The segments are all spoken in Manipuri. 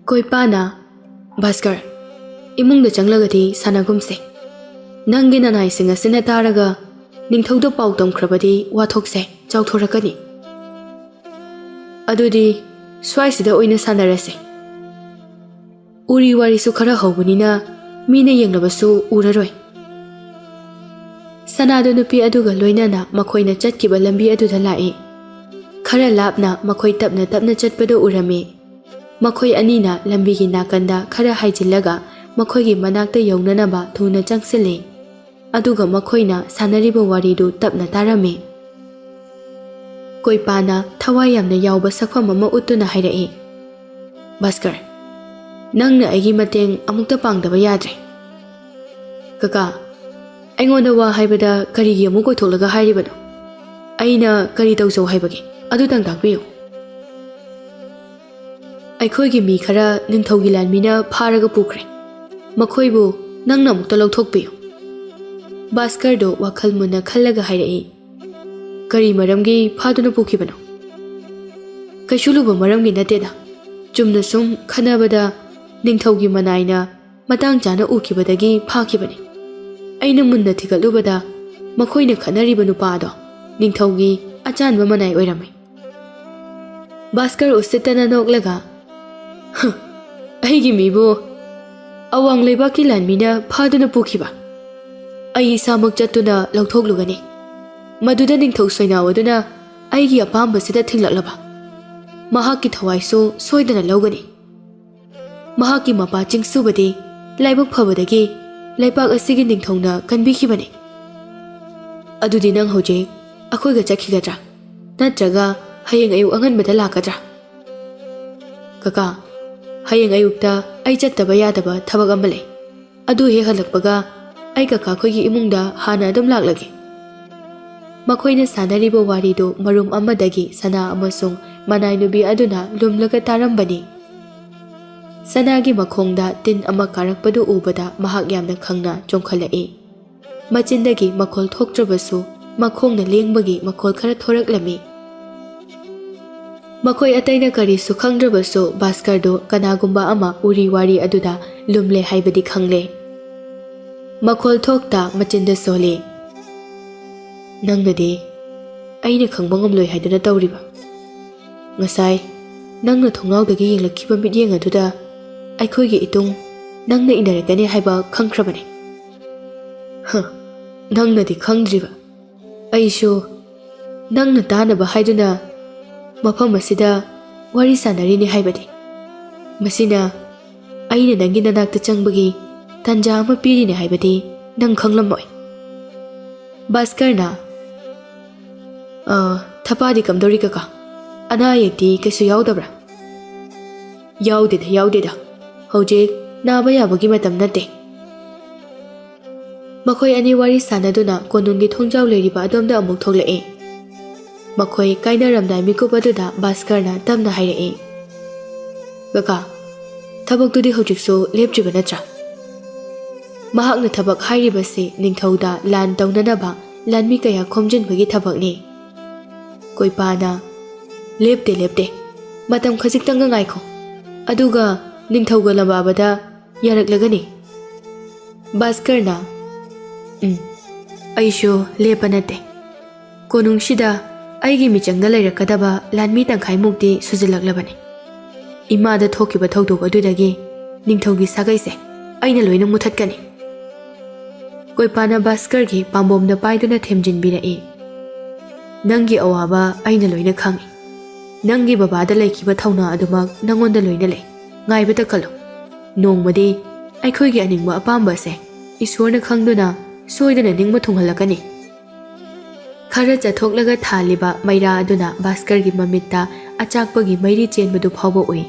Koipana, Bhaskar, imungda changlagadi sanagumse. Nangi nanai singa sina taraga, ningthauda pau tamkhrabadi wathokse chauthorakani. Adudi swaisida oina sanarase. Uri warisu khara haubanina mina yenglabasu uraroi. Sanado nupi aduga loinana makhoina chatkiba lambi aduda lai. Khara lapna makhoi tapna chatpado urami. Makhoi anina lambigi nakanda khara haijillaga makhoigi manakta yaunanaba thuna changsile. Aduga makhoina sanariba waridu tapna tarami. Koipana thawai yamna yauba sakhwam ama utuna hairai. Bhaskar, nangna aigi mateng amukta pangdaba yadre. Kaka, aingonda wa haibada karigi amu koitholaga hairibano. Aina kari tawso haibagi adutang takpiyo. Aikhoigi mi khara ningthaugi lanmina pharaga pukre. Makhoibu nangna amukta lauthokpiyo. Bhaskar do wakhal muna khallaga hairai. Kari maramgi phaduna pukhibano. Kaishuluba maramgi nateda. Chumna sum khanabada ningthaugi manaina matang chana ukibadagi phakibani. Aina munna thigalubada makhoina khanariba nupado ningthaugi achanba manai oirami. Bhaskar usitana noklaga aigi mibo awang leibaki lanmina phaduna pukhiba. Ai samak chatuna lauthokluggani. Maduda ningthau soinawaduna aigi apamba sida thinglaklaba. Mahakki thawaisu soidana laugani. Mahakki mapa chingsubadi laibak phabadagi laipak asigi ningthongna kanbikhibani. Adudi nang hoje akhoiga chakhigadra natraga hayeng ayu anganbada lakadra. Kaka, hayeng ayukta ai chattaba yadaba thabak ama lei. Adu he halakpaga ai kaka khoigi imungda hana adum laklagi. Makhoina sanariba warido marum amadagi sana amasung manai nubi aduna lumlaga tarambani. Sanagi makhongda tin ama karakpadu ubada mahak yamna khangna chongkhalai. Machindagi makhol thoktrabasu makhongna lengbagi makhol khara thoraklami. Makhoi ataina karisu khangdrabasu Bhaskar do kanagumba ama uri wari aduda lumle haibadi khangle. Makhol thokta machinda sole. Nangnade aina khangba ngamloi haidana tawriba. Ngasai nangna thongnawdagi yenglakhiba midyeng aduda aikhoigi itung nangna inarakani haiba khangkhrabani. Nangnadi khangdriba. Aishu nangna tanaba haiduna mafam asida wari sanarini haibadi. Masina aina nangi nanakta changbagi tanja ama pirini haibadi nang khanglamoy. Bhaskar na thapadi kamdori kaka. Ana ayekti kaisu yaudabra. Yaudeda. Hojik naba yabagi matam nate. Makhoi ani wari sanaduna konungi thongjau leiriba adomda amuk thoklai. Makhoi kainaramdai mikup aduda Bhaskar na tamna hairai. Kaka, thabak hojiksu leptriba natra. Mahakna thabak hairibase ningthauda lan taunanaba lanmi kaya khomjinbagi thabakni. Koipana lepte matam khajiktanga ngaikho aduga ningthauga lambabada yaraklagani. Bhaskar na aisho lepanate konungsida aigi michangda leirakadaba lanmi tangkhai mukti sujilaklabani. Imada thokiba thawdok adudagi ningthaugi sagaise aina loina muthatkani. Koipana Bhaskar gi pambomda paiduna themjinbirai. Nangi awaba aina loina khangi. Nangi babada laikiba thawna adumak nangonda loina lei. Ngaibata kalo. Nongmadi aikhoigi aningba apamba se isorna khangduna soidana ningma thunghalakani. Khara chathoklaga thaliba maira aduna Bhaskar gi mamitta achakpagi mairi chenbadu phawba oi.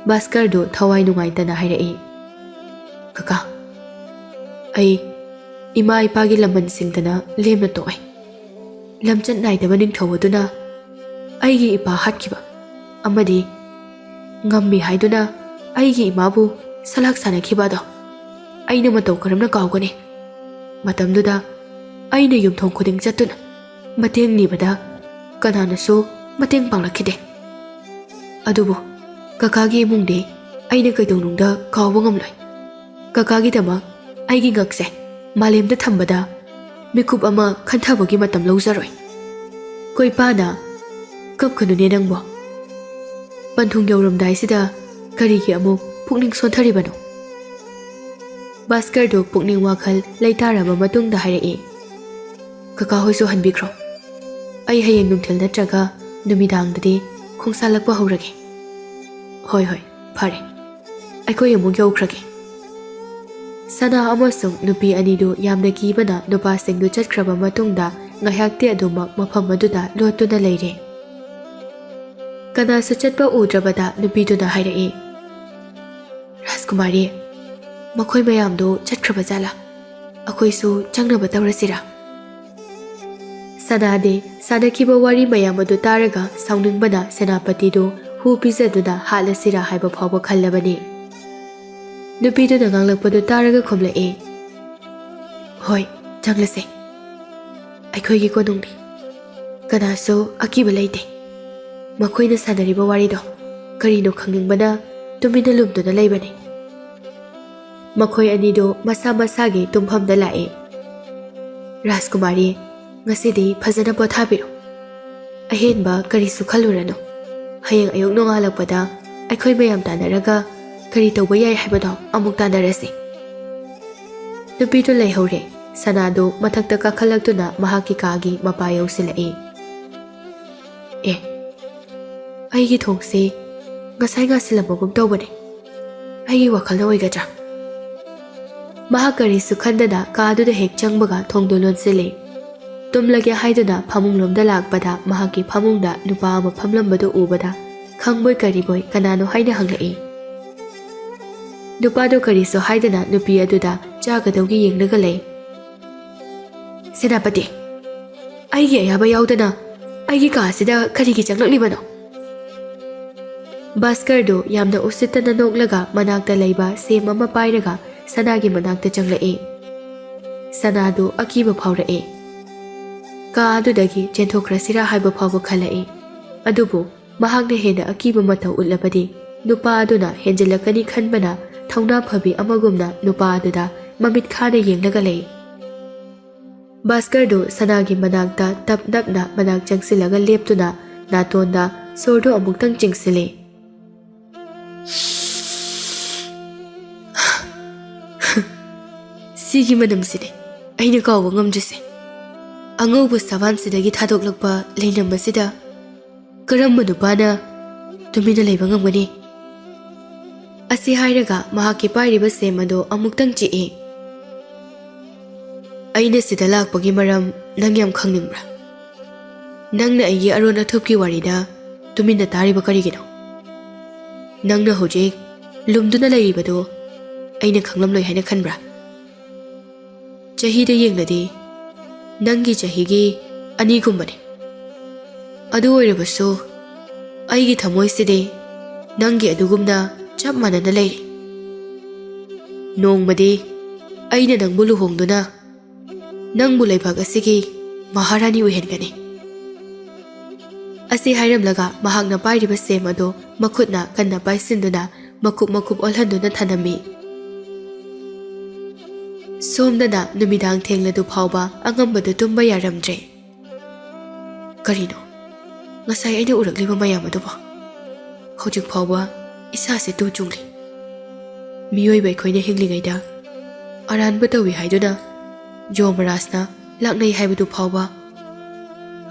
Bhaskar do thawai nungaitana hairai. Kaka, ai ima ipagi lamban singdana lemna toy. Lamchat naidaba ningthau aduna aigi ipa hatkiba. Amadi ngammi haiduna aigi imabu salak sanakhibado. Aina matau karamna kawgani. Matamduda aina yumthong khuding chatuna mateng nibada kananasu mateng panglakhide. Adubu kakagi imungde ꯑꯩꯅ ꯀꯩꯗꯧꯅꯨꯡꯗ ꯀꯥꯎꯕ ꯉꯝꯂꯣꯏ꯫ ꯀꯀꯥꯒꯤꯗꯃꯛ ꯑꯩꯒꯤ ꯉꯛꯁꯦ ꯃꯥꯂꯦꯝꯗ ꯊꯝꯕꯗ ꯃꯤꯀꯨꯞ ꯑꯃ ꯈꯟꯊꯕꯒꯤ ꯃꯇꯝ ꯂꯧꯖꯔꯣꯏ꯫ ꯀꯣꯏꯄꯥꯅ ꯀꯞꯀꯅꯨꯅꯦ ꯅꯪꯕꯣ꯫ ꯄꯟꯊꯨꯡ ꯌꯧꯔꯝꯗꯥꯏꯁꯤꯗ ꯀꯔꯤꯒꯤ ꯑꯃꯨꯛ ꯄꯨꯛꯅꯤꯡ ꯁꯣꯟꯊꯔꯤꯕꯅꯣ? ꯚꯥꯁꯀꯔꯗꯨ ꯄꯨꯛꯅꯤꯡ ꯋꯥꯈꯜ ꯂꯩꯇꯥꯔꯕ ꯃꯇꯨꯡꯗ ꯍꯥꯏꯔꯛꯏ꯫ ꯀꯀꯥ ꯍꯣꯏꯁꯨ ꯍꯟꯕꯤꯈ꯭ꯔꯣ꯫ ꯑꯩ ꯍꯌꯦꯡ ꯅꯨꯡꯊꯤꯜ ꯅꯠꯇ꯭ꯔꯒ ꯅꯨꯃꯤꯗꯥꯡꯗꯗꯤ ꯈꯣꯡꯁꯥꯜꯂꯛꯄ ꯍꯧꯔꯒꯦ꯫ ꯍꯣꯏ ꯍꯣꯏ ꯐꯔꯦ, ꯑꯩꯈꯣꯏ ꯑꯃꯨꯛ ꯌꯧꯈ꯭ꯔꯒꯦ꯫ ꯁꯅꯥ ꯑꯃꯁꯨꯡ ꯅꯨꯄꯤ ꯑꯅꯤꯗꯨ ꯌꯥꯝꯅ ꯀꯤꯕꯅ ꯅꯨꯄꯥꯁꯤꯡꯗꯨ ꯆꯠꯈ꯭ꯔꯕ ꯃꯇꯨꯡꯗ ꯉꯥꯏꯍꯥꯛꯇꯤ ꯑꯗꯨꯃꯛ ꯃꯐꯝ ꯑꯗꯨꯗ ꯂꯣꯠꯇꯨꯅ ꯂꯩꯔꯦ꯫ ꯀꯅꯥꯁꯨ ꯆꯠꯄ ꯎꯗ꯭ꯔꯕꯗ ꯅꯨꯄꯤꯗꯨꯅ ꯍꯥꯏꯔꯛꯏ꯫ ꯔꯥꯖꯀꯨꯃꯥꯔꯤ, ꯃꯈꯣꯏ ꯃꯌꯥꯝꯗꯨ ꯆꯠꯈ꯭ꯔꯕ ꯖꯥꯠꯂꯥ? ꯑꯩꯈꯣꯏꯁꯨ ꯆꯪꯅꯕ ꯇꯧꯔꯁꯤꯔꯥ? ꯁꯅꯥꯗꯤ ꯁꯥꯟꯅꯈꯤꯕ ꯋꯥꯔꯤ ꯃꯌꯥꯝ ꯑꯗꯨ ꯇꯥꯔꯒ ꯁꯥꯎꯅꯤꯡꯕꯅ ꯁꯦꯅꯥꯄꯇꯤꯗꯨ ꯍꯨ ꯄꯤꯖꯗꯨꯅ ꯍꯥꯠꯂꯁꯤꯔꯥ ꯍꯥꯏꯕ ꯐꯥꯎꯕ ꯈꯜꯂꯕꯅꯤ꯫ ꯅꯨꯄꯤꯗꯨꯅ ꯉꯥꯡꯂꯛꯄꯗꯨ ꯇꯥꯔꯒ ꯈꯨꯝꯂꯛꯏ꯫ ꯍꯣꯏ, ꯆꯪꯂꯁꯦ꯫ ꯑꯩꯈꯣꯏꯒꯤ ꯀꯣꯅꯨꯡꯅꯤ, ꯀꯅꯥꯁꯨ ꯑꯀꯤꯕ ꯂꯩꯇꯦ꯫ ꯃꯈꯣꯏꯅ ꯁꯥꯟꯅꯔꯤꯕ ꯋꯥꯔꯤꯗꯣ ꯀꯔꯤꯅꯣ ꯈꯪꯅꯤꯡꯕꯅ ꯇꯨꯃꯤꯟꯅ ꯂꯨꯝꯗꯨꯅ ꯂꯩꯕꯅꯤ꯫ ꯃꯈꯣꯏ ꯑꯅꯤꯗꯨ ꯃꯁꯥ ꯃꯁꯥꯒꯤ ꯇꯨꯝꯐꯝꯗ ꯂꯥꯛꯏ꯫ ꯔꯥꯖꯀꯨꯃꯥꯔꯤ, ꯉꯁꯤꯗꯤ ꯐꯖꯅ ꯄꯣꯊꯥꯕꯤꯔꯣ꯫ ꯑꯍꯦꯟꯕ ꯀꯔꯤꯁꯨ ꯈꯜꯂꯨꯔꯅꯨ꯫ ꯍꯌꯦꯡ ꯑꯌꯨꯛ ꯅꯣꯡꯉꯥꯜꯂꯛꯄꯗ ꯑꯩꯈꯣꯏ ꯃꯌꯥꯝ ꯇꯥꯟꯅꯔꯒ ꯀꯔꯤ ꯇꯧꯕ ꯌꯥꯏ ꯍꯥꯏꯕꯗꯣ ꯑꯃꯨꯛ ꯇꯥꯟꯅꯔꯁꯤ꯫ ꯅꯨꯄꯤꯗꯨ ꯂꯩꯍꯧꯔꯦ꯫ ꯁꯅꯥꯗꯨ ꯃꯊꯛꯇ ꯀꯥꯈꯠꯂꯛꯇꯨꯅ ꯃꯍꯥꯛꯀꯤ ꯀꯥꯒꯤ ꯃꯄꯥ ꯌꯧꯁꯤꯜꯂꯛꯏ꯫ ꯑꯦ, ꯑꯩꯒꯤ ꯊꯣꯡꯁꯤ ꯉꯁꯥꯏ ꯉꯥꯁꯤꯜꯂꯝꯕꯒꯨꯝ ꯇꯧꯕꯅꯦ꯫ ꯑꯩꯒꯤ ꯋꯥꯈꯜꯅ ꯑꯣꯏꯒꯗ꯭ꯔꯥ? ꯃꯍꯥꯛ ꯀꯔꯤꯁꯨ ꯈꯟꯗꯅ ꯀꯥꯗꯨꯗ ꯍꯦꯛ ꯆꯪꯕꯒ ꯊꯣꯡꯗꯨ ꯂꯣꯟꯁꯤꯜꯂꯤ꯫ ꯇꯨꯝꯂꯒꯦ ꯍꯥꯏꯗꯨꯅ ꯐꯃꯨꯡꯂꯣꯝꯗ ꯂꯥꯛꯄꯗ ꯃꯍꯥꯛꯀꯤ ꯐꯃꯨꯡꯗ ꯅꯨꯄꯥ ꯑꯃ ꯐꯝꯂꯝꯕꯗꯨ ꯎꯕꯗ ꯈꯪꯕꯣꯏ ꯀꯔꯤꯕꯣꯏ ꯀꯅꯥꯅꯣ ꯍꯥꯏꯅ ꯍꯪꯂꯛꯏ꯫ ꯅꯨꯄꯥꯗꯨ ꯀꯔꯤꯁꯨ ꯍꯥꯏꯗꯅ ꯅꯨꯄꯤ ꯑꯗꯨꯗ ꯆꯥꯒꯗꯧꯒꯤ ꯌꯦꯡꯂꯒ ꯂꯩ꯫ ꯁꯦꯅꯥꯄꯇꯤ, ꯑꯩꯒꯤ ꯑꯌꯥꯕ ꯌꯥꯎꯗꯅ ꯑꯩꯒꯤ ꯀꯥꯁꯤꯗ ꯀꯔꯤꯒꯤ ꯆꯪꯂꯛꯂꯤꯕꯅꯣ? ꯚꯥꯁꯀꯔꯗꯨ ꯌꯥꯝꯅ ꯎꯁꯤꯠꯇꯅ ꯅꯣꯛꯂꯒ ꯃꯅꯥꯛꯇ ꯂꯩꯕ ꯁꯦꯝ ꯑꯃ ꯄꯥꯏꯔꯒ ꯁꯅꯥꯒꯤ ꯃꯅꯥꯛꯇ ꯆꯪꯂꯛꯏ꯫ ꯁꯅꯥꯗꯨ ꯑꯀꯤꯕ ꯐꯥꯎꯔꯛꯏ꯫ ꯀꯥ ꯑꯗꯨꯗꯒꯤ ꯆꯦꯟꯊꯣꯛꯈ꯭ꯔꯁꯤꯔꯥ ꯍꯥꯏꯕ ꯐꯥꯎꯕ ꯈꯜꯂꯛꯏ꯫ ꯑꯗꯨꯕꯨ ꯃꯍꯥꯛꯅ ꯍꯦꯟꯅ ꯑꯀꯤꯕ ꯃꯇꯧ ꯎꯠꯂꯕꯗꯤ ꯅꯨꯄꯥ ꯑꯗꯨꯅ ꯍꯦꯟꯖꯤꯜꯂꯛꯀꯅꯤ ꯈꯟꯕꯅ ꯊꯧꯅꯥ ꯐꯕꯤ ꯑꯃꯒꯨꯝꯅ ꯅꯨꯄꯥ ꯑꯗꯨꯗ ꯃꯃꯤꯠ ꯈꯥꯅ ꯌꯦꯡꯂꯒ ꯂꯩ꯫ ꯚꯥꯁꯀꯔꯗꯨ ꯁꯅꯥꯒꯤ ꯃꯅꯥꯛꯇ ꯇꯞ ꯇꯞꯅ ꯃꯅꯥꯛ ꯆꯪꯁꯤꯜꯂꯒ ꯂꯦꯞꯇꯨꯅ ꯅꯥꯇꯣꯟꯗ ꯁꯣꯔꯗꯨ ꯑꯃꯨꯛꯇꯪ ꯆꯤꯡꯁꯤꯜꯂꯤ꯫ ꯁꯤꯒꯤ ꯃꯅꯝꯁꯤꯅꯤ ꯑꯩꯅ ꯀꯥꯎꯕ ꯉꯝꯗ꯭ꯔꯤꯁꯦ꯫ ꯑꯉꯧꯕ ꯁꯕꯥꯟꯁꯤꯗꯒꯤ ꯊꯥꯗꯣꯛꯂꯛꯄ ꯂꯩꯅꯝ ꯑꯁꯤꯗ ꯀꯔꯝꯕ ꯅꯨꯄꯥꯅ ꯇꯨꯃꯤꯟꯅ ꯂꯩꯕ ꯉꯝꯒꯅꯤ? ꯑꯁꯤ ꯍꯥꯏꯔꯒ ꯃꯍꯥꯛꯀꯤ ꯄꯥꯏꯔꯤꯕ ꯁꯦꯝ ꯑꯗꯨ ꯑꯃꯨꯛꯇꯪ ꯆꯤꯛꯏ꯫ ꯑꯩꯅ ꯁꯤꯗ ꯂꯥꯛꯄꯒꯤ ꯃꯔꯝ ꯅꯪ ꯌꯥꯝ ꯈꯪꯅꯤꯡꯕ꯭ꯔꯥ? ꯅꯪꯅ ꯑꯩꯒꯤ ꯑꯔꯣꯟ ꯑꯊꯨꯞꯀꯤ ꯋꯥꯔꯤꯗ ꯇꯨꯃꯤꯟꯅ ꯇꯥꯔꯤꯕ ꯀꯔꯤꯒꯤꯅꯣ? ꯅꯪꯅ ꯍꯧꯖꯤꯛ ꯂꯨꯝꯗꯨꯅ ꯂꯩꯔꯤꯕꯗꯨ ꯑꯩꯅ ꯈꯪꯂꯝꯂꯣꯏ ꯍꯥꯏꯅ ꯈꯟꯕ꯭ꯔꯥ? ꯆꯍꯤꯗ ꯌꯦꯡꯂꯗꯤ ꯅꯪꯒꯤ ꯆꯍꯤꯒꯤ 2 ꯑꯗꯨ ꯑꯣꯏꯔꯕꯁꯨ ꯑꯩꯒꯤ ꯊꯃꯣꯏꯁꯤꯗꯤ ꯅꯪꯒꯤ ꯑꯗꯨꯒꯨꯝꯅ ꯆꯞ ꯃꯥꯟꯅꯅ ꯂꯩꯔꯤ꯫ ꯅꯣꯡꯃꯗꯤ ꯑꯩꯅ ꯅꯪꯕꯨ ꯂꯨꯍꯣꯡꯗꯨꯅ ꯅꯪꯕꯨ ꯂꯩꯕꯥꯛ ꯑꯁꯤꯒꯤ ꯃꯍꯥꯔꯥꯅꯤ ꯑꯣꯏꯍꯟꯒꯅꯤ꯫ ꯑꯁꯤ ꯍꯥꯏꯔꯝꯂꯒ ꯃꯍꯥꯛꯅ ꯄꯥꯏꯔꯤꯕ ꯁꯦꯝ ꯑꯗꯨ ꯃꯈꯨꯠꯅ ꯀꯟꯅ ꯄꯥꯏꯁꯤꯟꯗꯨꯅ ꯃꯀꯨꯞ ꯃꯀꯨꯞ ꯑꯣꯜꯍꯟꯗꯨꯅ ꯊꯅꯝꯃꯤ꯫ ꯁꯣꯝꯗꯅ ꯅꯨꯃꯤꯗꯥꯡ ꯊꯦꯡꯂꯗꯨ ꯐꯥꯎꯕ ꯑꯉꯝꯕꯗꯨ ꯇꯨꯝꯕ ꯌꯥꯔꯝꯗ꯭ꯔꯦ꯫ ꯀꯔꯤꯅꯣ ꯉꯁꯥꯏ ꯑꯩꯅ ꯎꯔꯛꯂꯤꯕ ꯃꯌꯥꯝ ꯑꯗꯨꯕꯨ? ꯍꯧꯖꯤꯛ ꯐꯥꯎꯕ ꯏꯁꯥꯁꯦ ꯇꯨ ꯆꯨꯡꯂꯤ꯫ ꯃꯤꯑꯣꯏꯕ ꯑꯩꯈꯣꯏꯅ ꯍꯤꯡꯂꯤꯉꯩꯗ ꯑꯔꯥꯟꯕ ꯇꯧꯏ ꯍꯥꯏꯗꯨꯅ ꯌꯣꯃꯔꯥꯖꯅ ꯂꯥꯛꯅꯩ ꯍꯥꯏꯕꯗꯨ ꯐꯥꯎꯕ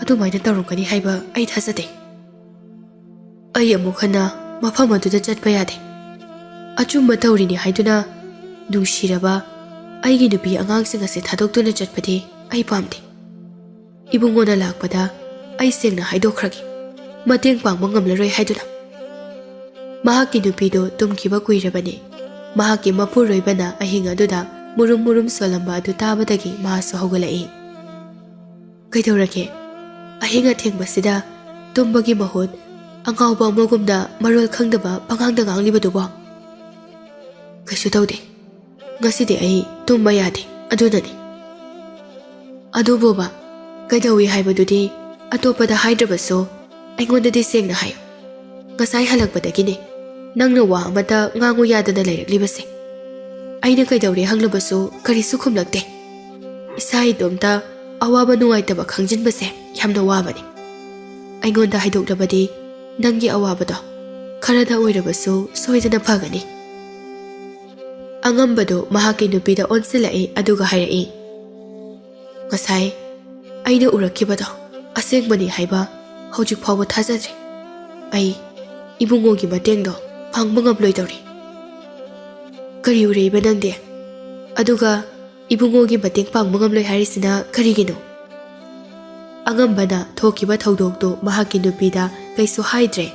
ꯑꯗꯨꯃꯥꯏꯅ ꯇꯧꯔꯝꯒꯅꯤ ꯍꯥꯏꯕ ꯑꯩ ꯊꯥꯖꯗꯦ꯫ ꯑꯩ ꯑꯃꯨꯛ ꯍꯟꯅ ꯃꯐꯝ ꯑꯗꯨꯗ ꯆꯠꯄ ꯌꯥꯗꯦ꯫ ꯑꯆꯨꯝꯕ ꯇꯧꯔꯤꯅꯤ ꯍꯥꯏꯗꯨꯅ ꯅꯨꯡꯁꯤꯔꯕ ꯑꯩꯒꯤ ꯅꯨꯄꯤ ꯑꯉꯥꯡꯁꯤꯡ ꯑꯁꯤ ꯊꯥꯗꯣꯛꯇꯨꯅ ꯆꯠꯄꯗꯤ ꯑꯩ ꯄꯥꯝꯗꯦ꯫ ꯏꯕꯨꯡꯉꯣꯅ ꯂꯥꯛꯄꯗ ꯑꯩ ꯁꯦꯡꯅ ꯍꯥꯏꯗꯣꯛꯈ꯭ꯔꯒꯦ, ꯃꯇꯦꯡ ꯄꯥꯡꯕ ꯉꯝꯂꯔꯣꯏ ꯍꯥꯏꯗꯨꯅ꯫ ꯃꯍꯥꯛꯀꯤ ꯅꯨꯄꯤꯗꯨ ꯇꯨꯝꯈꯤꯕ ꯀꯨꯏꯔꯕꯅꯤ꯫ ꯃꯍꯥꯛꯀꯤ ꯃꯄꯨꯔꯣꯏꯕꯅ ꯑꯍꯤꯡ ꯑꯗꯨꯗ ꯃꯨꯔꯨꯝ ꯃꯨꯔꯨꯝ ꯁꯣꯜꯂꯝꯕ ꯑꯗꯨ ꯇꯥꯕꯗꯒꯤ ꯃꯍꯥꯛꯁꯨ ꯍꯧꯒꯠꯂꯛꯏ꯫ ꯀꯩꯗꯧꯔꯒꯦ? ꯑꯍꯤꯡ ꯑꯊꯦꯡꯕꯁꯤꯗ ꯇꯨꯝꯕꯒꯤ ꯃꯍꯨꯠ ꯑꯉꯥꯎꯕ ꯑꯃꯒꯨꯝꯅ ꯃꯔꯣꯜ ꯈꯪꯗꯕ ꯄꯉꯥꯡꯗ ꯉꯥꯡꯂꯤꯕꯗꯨꯕꯣ? ꯀꯩꯁꯨ ꯇꯧꯗꯦ, ꯉꯁꯤꯗꯤ ꯑꯩ ꯇꯨꯝꯕ ꯌꯥꯗꯦ ꯑꯗꯨꯅꯅꯤ꯫ ꯑꯗꯨꯕꯨꯕ ꯀꯩꯗꯧꯏ ꯍꯥꯏꯕꯗꯨꯗꯤ ꯑꯇꯣꯞꯄꯗ ꯍꯥꯏꯗ꯭ꯔꯕꯁꯨ ꯑꯩꯉꯣꯟꯗꯗꯤ ꯁꯦꯡꯅ ꯍꯥꯏꯌꯨ꯫ ꯉꯁꯥꯏ ꯍꯜꯂꯛꯄꯗꯒꯤꯅꯦ ꯅꯪꯅ ꯋꯥ ꯑꯃꯇ ꯉꯥꯡꯉꯨ ꯌꯥꯗꯅ ꯂꯩꯔꯛꯂꯤꯕꯁꯦ? ꯑꯩꯅ ꯀꯩꯗꯧꯔꯦ ꯍꯪꯂꯕꯁꯨ ꯀꯔꯤꯁꯨ ꯈꯨꯝꯂꯛꯇꯦ꯫ ꯏꯁꯥ ꯏꯇꯣꯝꯇ ꯑꯋꯥꯕ ꯅꯨꯡꯉꯥꯏꯇꯕ ꯈꯪꯖꯤꯟꯕꯁꯦ ꯌꯥꯝꯅ ꯋꯥꯕꯅꯤ꯫ ꯑꯩꯉꯣꯟꯗ ꯍꯥꯏꯗꯣꯛꯂꯕꯗꯤ ꯅꯪꯒꯤ ꯑꯋꯥꯕꯗꯣ ꯈꯔꯗ ꯑꯣꯏꯔꯕꯁꯨ ꯁꯣꯏꯗꯅ ꯐꯒꯅꯤ꯫ ꯑꯉꯝꯕꯗꯨ ꯃꯍꯥꯛꯀꯤ ꯅꯨꯄꯤꯗ ꯑꯣꯟꯁꯤꯜꯂꯛꯏ ꯑꯗꯨꯒ ꯍꯥꯏꯔꯛꯏ, ꯉꯁꯥꯏ ꯑꯩꯅ ꯎꯔꯛꯈꯤꯕꯗꯣ ꯑꯁꯦꯡꯕꯅꯤ ꯍꯥꯏꯕ ꯍꯧꯖꯤꯛ ꯐꯥꯎꯕ ꯊꯥꯖꯗ꯭ꯔꯤ꯫ ꯑꯩ ꯏꯕꯨꯡꯉꯣꯒꯤ ꯃꯇꯦꯡꯗꯣ ꯄꯥꯡꯕ ꯉꯝꯂꯣꯏꯗꯧꯔꯤ꯫ ꯀꯔꯤ ꯎꯔꯛꯏꯕ ꯅꯪꯗꯤ? ꯑꯗꯨꯒ ꯏꯕꯨꯡꯉꯣꯒꯤ ꯃꯇꯦꯡ ꯄꯥꯡꯕ ꯉꯝꯂꯣꯏ ꯍꯥꯏꯔꯤꯁꯤꯅ ꯀꯔꯤꯒꯤꯅꯣ? ꯑꯉꯝꯕꯅ ꯊꯣꯛꯈꯤꯕ ꯊꯧꯗꯣꯛꯇꯨ ꯃꯍꯥꯛꯀꯤ ꯅꯨꯄꯤꯗ ꯀꯩꯁꯨ ꯍꯥꯏꯗ꯭ꯔꯦ꯫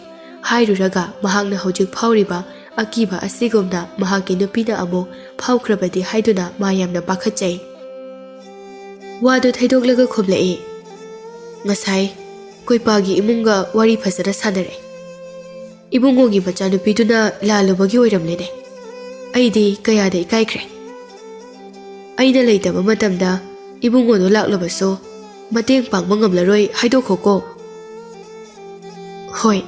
ꯍꯥꯏꯔꯨꯔꯒ ꯃꯍꯥꯛꯅ ꯍꯧꯖꯤꯛ ꯐꯥꯎꯔꯤꯕ ꯑꯀꯤꯕ ꯑꯁꯤꯒꯨꯝꯅ ꯃꯍꯥꯛꯀꯤ ꯅꯨꯄꯤꯅ ꯑꯃꯨꯛ ꯐꯥꯎꯈ꯭ꯔꯕꯗꯤ ꯍꯥꯏꯗꯨꯅ ꯃꯥ ꯌꯥꯝꯅ ꯄꯥꯈꯠꯆꯩ꯫ ꯋꯥꯗꯨ ꯊꯩꯗꯣꯛꯂꯒ ꯈꯨꯝꯂꯛꯏ, ꯉꯁꯥꯏ ꯀꯣꯏꯄꯥꯒꯤ ꯏꯃꯨꯡꯒ ꯋꯥꯔꯤ ꯐꯖꯅ ꯁꯥꯟꯅꯔꯦ꯫ ꯏꯕꯨꯡꯉꯣꯒꯤ ꯃꯆꯥꯅꯨꯄꯤꯗꯨꯅ ꯂꯥꯜꯂꯨꯕꯒꯤ ꯑꯣꯏꯔꯝꯂꯦꯅꯦ꯫ ꯑꯩꯗꯤ ꯀꯌꯥꯗ ꯏꯀꯥꯏꯈ꯭ꯔꯦ꯫ ꯑꯩꯅ ꯂꯩꯇꯕ ꯃꯇꯝꯗ ꯏꯕꯨꯡꯉꯣꯗꯣ ꯂꯥꯛꯂꯕꯁꯨ ꯃꯇꯦꯡ ꯄꯥꯡꯕ ꯉꯝꯂꯔꯣꯏ ꯍꯥꯏꯗꯣꯛꯈꯣꯀꯣ꯫ ꯍꯣꯏ,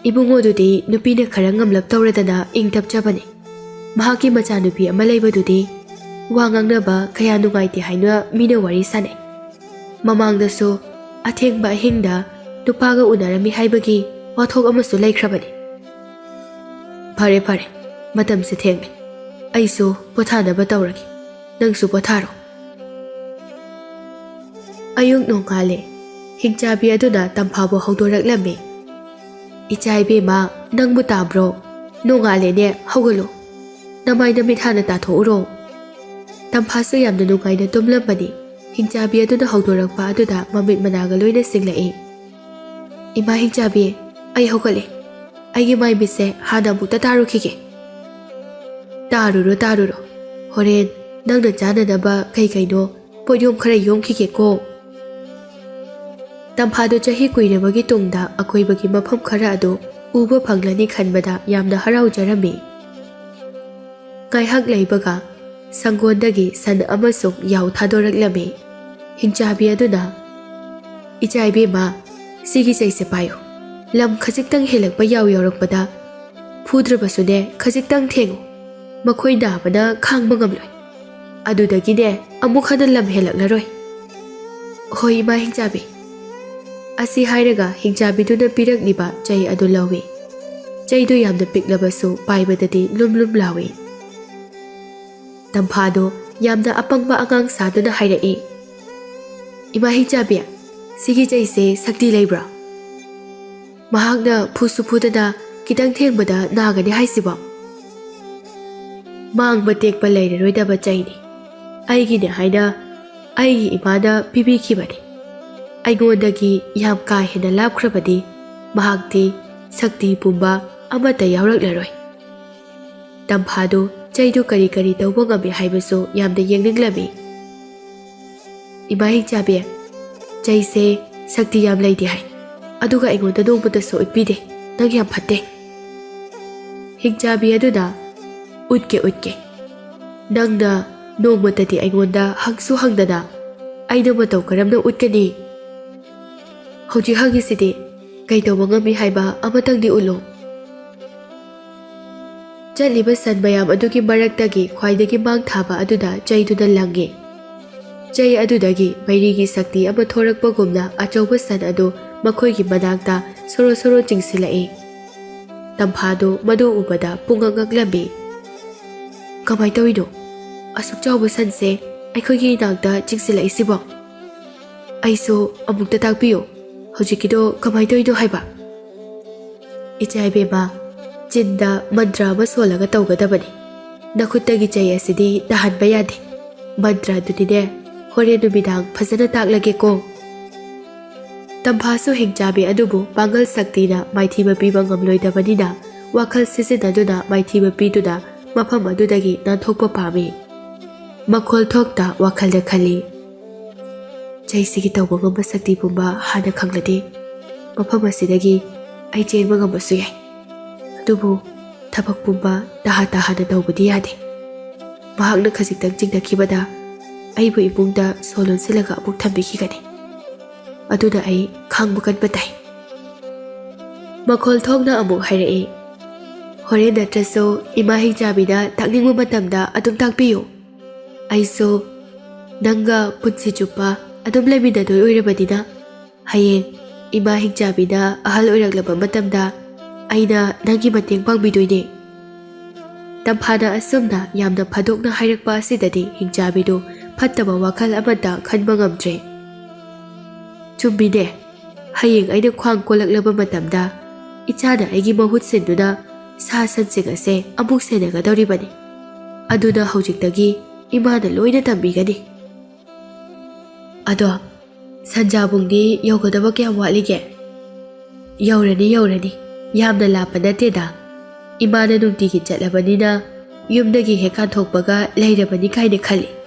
ꯏꯕꯨꯡꯉꯣꯗꯨꯗꯤ ꯅꯨꯄꯤꯅ ꯈꯔ ꯉꯝꯂꯞ ꯇꯧꯔꯗꯅ ꯏꯪ ꯇꯞꯆꯕꯅꯤ꯫ ꯃꯍꯥꯛꯀꯤ ꯃꯆꯥꯅꯨꯄꯤ ꯑꯃ ꯂꯩꯕꯗꯨꯗꯤ ꯋꯥ ꯉꯥꯡꯅꯕ ꯀꯌꯥ ꯅꯨꯡꯉꯥꯏꯇꯦ ꯍꯥꯏꯅ ꯃꯤꯅ ꯋꯥꯔꯤ ꯁꯥꯟꯅꯩ꯫ ꯃꯃꯥꯡꯗꯁꯨ ꯑꯊꯦꯡꯕ ꯑꯍꯤꯡꯗ ꯅꯨꯄꯥꯒ ꯎꯅꯔꯝꯃꯤ ꯍꯥꯏꯕꯒꯤ ꯋꯥꯊꯣꯛ ꯑꯃꯁꯨ ꯂꯩꯈ꯭ꯔꯕꯅꯤ꯫ ꯐꯔꯦ ꯐꯔꯦ, ꯃꯇꯝꯁꯦ ꯊꯦꯡꯂꯦ꯫ ꯑꯩꯁꯨ ꯄꯣꯊꯥꯅꯕ ꯇꯧꯔꯒꯦ, ꯅꯪꯁꯨ ꯄꯣꯊꯥꯔꯣ꯫ ꯑꯌꯨꯛ ꯅꯣꯡꯉꯥꯜꯂꯦ꯫ ꯍꯤꯡꯆꯥꯕꯤ ꯑꯗꯨꯅ ꯇꯝꯐꯥꯕꯨ ꯍꯧꯗꯣꯔꯛꯂꯝꯃꯤ꯫ ꯏꯆꯥ ꯏꯕꯦꯝꯃ, ꯅꯪꯕꯨ ꯇꯥꯕ꯭ꯔꯣ? ꯅꯣꯡꯉꯥꯜꯂꯦꯅꯦ, ꯍꯧꯒꯠꯂꯣ꯫ ꯅꯃꯥꯏ ꯅꯃꯤꯠ ꯍꯥꯟꯅ ꯇꯥꯊꯣꯛꯎꯔꯣ꯫ ꯇꯝꯐꯥꯁꯨ ꯌꯥꯝꯅ ꯅꯨꯡꯉꯥꯏꯅ ꯇꯨꯝꯂꯝꯕꯅꯤ꯫ ꯍꯤꯡꯆꯥꯕꯤ ꯑꯗꯨꯅ ꯍꯧꯗꯣꯔꯛꯄ ꯑꯗꯨꯗ ꯃꯃꯤꯠ ꯃꯅꯥꯒ ꯂꯣꯏꯅ ꯁꯤꯡꯂꯛꯏ꯫ ꯏꯃꯥ ꯍꯤꯡꯆꯥꯕꯤ, ꯑꯩ ꯍꯧꯒꯠꯂꯦ꯫ ꯑꯩꯒꯤ ꯃꯥꯏ ꯃꯤꯠꯁꯦ ꯍꯥꯟꯅ ꯑꯃꯨꯛꯇ ꯇꯥꯔꯨꯈꯤꯒꯦ꯫ ꯇꯥꯔꯨꯔꯣ ꯇꯥꯔꯨꯔꯣ, ꯍꯣꯔꯦꯟ ꯅꯪꯅ ꯆꯥꯅꯅꯕ ꯀꯩꯅꯣ ꯄꯣꯠꯌꯣꯝ ꯈꯔ ꯌꯣꯝꯈꯤꯒꯦꯀꯣ꯫ ꯇꯝꯐꯥꯗꯨ ꯆꯍꯤ ꯀꯨꯏꯔꯕꯒꯤ ꯇꯨꯡꯗ ꯑꯀꯣꯏꯕꯒꯤ ꯃꯐꯝ ꯈꯔ ꯑꯗꯨ ꯎꯕ ꯐꯪꯂꯅꯤ ꯈꯟꯕꯗ ꯌꯥꯝꯅ ꯍꯔꯥꯎꯖꯔꯝꯃꯤ꯫ ꯉꯥꯏꯍꯥꯛ ꯂꯩꯕꯒ ꯁꯪꯒꯣꯟꯗꯒꯤ ꯁꯟ ꯑꯃꯁꯨꯡ ꯌꯥꯎ ꯊꯥꯗꯣꯔꯛꯂꯝꯃꯤ꯫ ꯍꯤꯡꯆꯥꯕꯤ ꯑꯗꯨꯅ, ꯏꯆꯥ ꯏꯕꯦꯝꯃ, ꯁꯤꯒꯤ ꯆꯩꯁꯦ ꯄꯥꯏꯌꯨ꯫ ꯂꯝ ꯈꯖꯤꯛꯇꯪ ꯍꯦꯜꯂꯛꯄ ꯌꯥꯎ ꯌꯧꯔꯛꯄꯗ ꯐꯨꯗ꯭ꯔꯕꯁꯨꯅꯦ ꯈꯖꯤꯛꯇꯪ ꯊꯦꯡꯉꯨ, ꯃꯈꯣꯏ ꯅꯥꯕꯅ ꯈꯥꯡꯕ ꯉꯝꯂꯣꯏ꯫ ꯑꯗꯨꯗꯒꯤꯅꯦ ꯑꯃꯨꯛ ꯍꯟꯅ ꯂꯝ ꯍꯦꯜꯂꯛꯂꯔꯣꯏ꯫ ꯍꯣꯏ ꯏꯃꯥ ꯍꯤꯡꯆꯥꯕꯤ꯫ ꯑꯁꯤ ꯍꯥꯏꯔꯒ ꯍꯤꯡꯆꯥꯕꯤꯗꯨꯅ ꯄꯤꯔꯛꯂꯤꯕ ꯆꯩ ꯑꯗꯨ ꯂꯧꯏ꯫ ꯆꯩꯗꯨ ꯌꯥꯝꯅ ꯄꯤꯛꯂꯕꯁꯨ ꯄꯥꯏꯕꯗꯗꯤ ꯂꯨꯝ ꯂꯨꯝ ꯂꯥꯎꯏ꯫ ꯇꯝꯐꯥꯗꯨ ꯌꯥꯝꯅ ꯑꯄꯪꯕ ꯑꯉꯥꯡ ꯁꯥꯗꯨꯅ ꯍꯥꯏꯔꯛꯏ, ꯏꯃꯥ ꯍꯤꯡꯆꯥꯕꯤ, ꯁꯤꯒꯤ ꯆꯩꯁꯦ ꯁꯛꯇꯤ ꯂꯩꯕ꯭ꯔꯥ? ꯃꯍꯥꯛꯅ ꯐꯨꯁꯨ ꯐꯨꯗꯅ ꯈꯤꯇꯪ ꯊꯦꯡꯕꯗ ꯅꯥꯒꯅꯤ ꯍꯥꯏꯁꯤꯕꯣ? ꯃꯥꯡꯕ ꯇꯦꯛꯄ ꯂꯩꯔꯔꯣꯏꯗꯕ ꯆꯩꯅꯤ꯫ ꯑꯩꯒꯤꯅꯦ ꯍꯥꯏꯅ ꯑꯩꯒꯤ ꯏꯃꯥꯅ ꯄꯤꯕꯤꯈꯤꯕꯅꯤ꯫ ꯑꯩꯉꯣꯟꯗꯒꯤ ꯌꯥꯝ ꯀꯥ ꯍꯦꯟꯅ ꯂꯥꯞꯈ꯭ꯔꯕꯗꯤ ꯃꯍꯥꯛꯇꯤ ꯁꯛꯇꯤ ꯄꯨꯝꯕ ꯑꯃꯠꯇ ꯌꯥꯎꯔꯛꯂꯔꯣꯏ꯫ ꯇꯝꯐꯥꯗꯨ ꯆꯩꯗꯨ ꯀꯔꯤ ꯀꯔꯤ ꯇꯧꯕ ꯉꯝꯃꯤ ꯍꯥꯏꯕꯁꯨ ꯌꯥꯝꯅ ꯌꯦꯡꯅꯤꯡꯂꯝꯃꯤ꯫ ꯏꯃꯥ ꯍꯤꯡꯆꯥꯕꯤ, ꯆꯩꯁꯦ ꯁꯛꯇꯤ ꯌꯥꯝ ꯂꯩꯇꯦ ꯍꯥꯏ, ꯑꯗꯨꯒ ꯑꯩꯉꯣꯟꯗ ꯅꯣꯡꯃꯇꯁꯨ ꯎꯠꯄꯤꯗꯦ꯫ ꯅꯪ ꯌꯥꯝ ꯐꯠꯇꯦ꯫ ꯍꯤꯡꯆꯥꯕꯤ ꯑꯗꯨꯅ, ꯎꯠꯀꯦ꯫ ꯅꯪꯅ ꯅꯣꯡꯃꯇꯗꯤ ꯑꯩꯉꯣꯟꯗ ꯍꯪꯁꯨ ꯍꯪꯗꯅ ꯑꯩꯅ ꯃꯇꯧ ꯀꯔꯝꯅ ꯎꯠꯀꯅꯤ? ꯍꯧꯖꯤꯛ ꯍꯪꯉꯤꯁꯤꯗꯤ ꯀꯩ ꯇꯧꯕ ꯉꯝꯃꯤ ꯍꯥꯏꯕ ꯑꯃꯇꯪꯗꯤ ꯎꯠꯂꯨ꯫ ꯆꯠꯂꯤꯕ ꯁꯟ ꯃꯌꯥꯝ ꯑꯗꯨꯒꯤ ꯃꯔꯛꯇꯒꯤ ꯈ꯭ꯋꯥꯏꯗꯒꯤ ꯃꯥꯡ ꯊꯥꯕ ꯑꯗꯨꯗ ꯆꯩꯗꯨꯅ ꯂꯪꯉꯤ꯫ ꯆꯩ ꯑꯗꯨꯗꯒꯤ ꯃꯩꯔꯤꯒꯤ ꯁꯛꯇꯤ ꯑꯃ ꯊꯣꯔꯛꯄꯒꯨꯝꯅ ꯑꯆꯧꯕ ꯁꯟ ꯑꯗꯨ ꯃꯈꯣꯏꯒꯤ ꯃꯅꯥꯛꯇ ꯁꯣꯔꯣ ꯁꯣꯔꯣ ꯆꯤꯡꯁꯤꯜꯂꯛꯏ꯫ ꯇꯝꯐꯥꯗꯨ ꯃꯗꯨ ꯎꯕꯗ ꯄꯨꯡꯉꯛ ꯉꯛꯂꯝꯃꯤ꯫ ꯀꯃꯥꯏ ꯇꯧꯔꯤꯅꯣ? ꯑꯁꯨꯛ ꯆꯥꯎꯕ ꯁꯟꯁꯦ ꯑꯩꯈꯣꯏꯒꯤ ꯏꯅꯥꯛꯇ ꯆꯤꯡꯁꯤꯜꯂꯛꯏꯁꯤꯕꯣ? ꯑꯩꯁꯨ ꯑꯃꯨꯛꯇ ꯇꯥꯛꯄꯤꯌꯨ, ꯍꯧꯖꯤꯛꯀꯤꯗꯣ ꯀꯃꯥꯏ ꯇꯧꯔꯤꯅꯣ ꯍꯥꯏꯕ? ꯏꯆꯥ ꯏꯕꯦꯝꯃ, ꯆꯤꯟꯗ ꯃꯟꯇ꯭ꯔ ꯑꯃ ꯁꯣꯜꯂꯒ ꯇꯧꯒꯗꯕꯅꯤ꯫ ꯅꯈꯨꯠꯇꯒꯤ ꯆꯩ ꯑꯁꯤꯗꯤ ꯇꯥꯍꯟꯕ ꯌꯥꯗꯦ꯫ ꯃꯟꯇ꯭ꯔ ꯑꯗꯨꯗꯤꯅꯦ ꯍꯣꯔꯦꯟ ꯅꯨꯃꯤꯗꯥꯡ ꯐꯖꯅ ꯇꯥꯛꯂꯒꯦꯀꯣ꯫ ꯇꯝꯐꯥꯁꯨ ꯍꯤꯡꯆꯥꯕꯤ ꯑꯗꯨꯕꯨ ꯄꯥꯡꯒꯜ ꯁꯛꯇꯤꯅ ꯃꯥꯏꯊꯤꯕ ꯄꯤꯕ ꯉꯝꯂꯣꯏꯗꯕꯅꯤꯅ ꯋꯥꯈꯜ ꯁꯤꯖꯤꯟꯅꯗꯨꯅ ꯃꯥꯏꯊꯤꯕ ꯄꯤꯗꯨꯅ ꯃꯐꯝ ꯑꯗꯨꯗꯒꯤ ꯅꯥꯟꯊꯣꯛꯄ ꯄꯥꯝꯃꯤ꯫ ꯃꯈꯣꯜ ꯊꯣꯛꯇ ꯋꯥꯈꯜꯗ ꯈꯜꯂꯤ, ꯆꯩꯁꯤꯒꯤ ꯇꯧꯕ ꯉꯝꯕ ꯁꯛꯇꯤ ꯄꯨꯝꯕ ꯍꯥꯟꯅ ꯈꯪꯂꯗꯤ ꯃꯐꯝ ꯑꯁꯤꯗꯒꯤ ꯑꯩ ꯆꯦꯟꯕ ꯉꯝꯕꯁꯨ ꯌꯥꯏ꯫ ꯑꯗꯨꯕꯨ ꯊꯕꯛ ꯄꯨꯝꯕ ꯇꯍꯥ-ꯇꯍꯥꯅ ꯇꯧꯕꯗꯤ ꯌꯥꯗꯦ꯫ ꯃꯍꯥꯛꯅ ꯈꯖꯤꯛꯇꯪ ꯆꯤꯡꯅꯈꯤꯕꯗ ꯑꯩꯕꯨ ꯏꯃꯨꯡꯗ ꯁꯣ ꯂꯣꯟꯁꯤꯜꯂꯒ ꯑꯃꯨꯛ ꯊꯝꯕꯤꯈꯤꯒꯅꯤ꯫ ꯑꯗꯨꯅ ꯑꯩ ꯈꯥꯡꯕ ꯀꯟꯕ ꯇꯥꯏ꯫ ꯃꯈꯣꯜ ꯊꯣꯛꯅ ꯑꯃꯨꯛ ꯍꯥꯏꯔꯛꯏ, Horen nattrasu ima hingchabida takningba matamda adum takpiyu. Aisu nanga punsi chupa adum leminadoi oirabadina hayeng ima hingchabida ahal oiraklaba matamda aina nangi mateng pangbidoine. Tamphana asumna yamna phadokna hairakpa asidadi hingchabidu fattaba wakhal amata khanba ngamdre. Chumbine hayeng aina khwang kolaklaba matamda ichana aigi mahut sinduna sa sansing ase amuk senagadoribani. Aduna haujiktagi imana loina tambigani. Ado sanjabungdi yogadaba kya walige? Yaurani yamna lapa nateda. Imana nungtigi chatlabanina yumdagi hekan thokpaga leirabani kaina khali.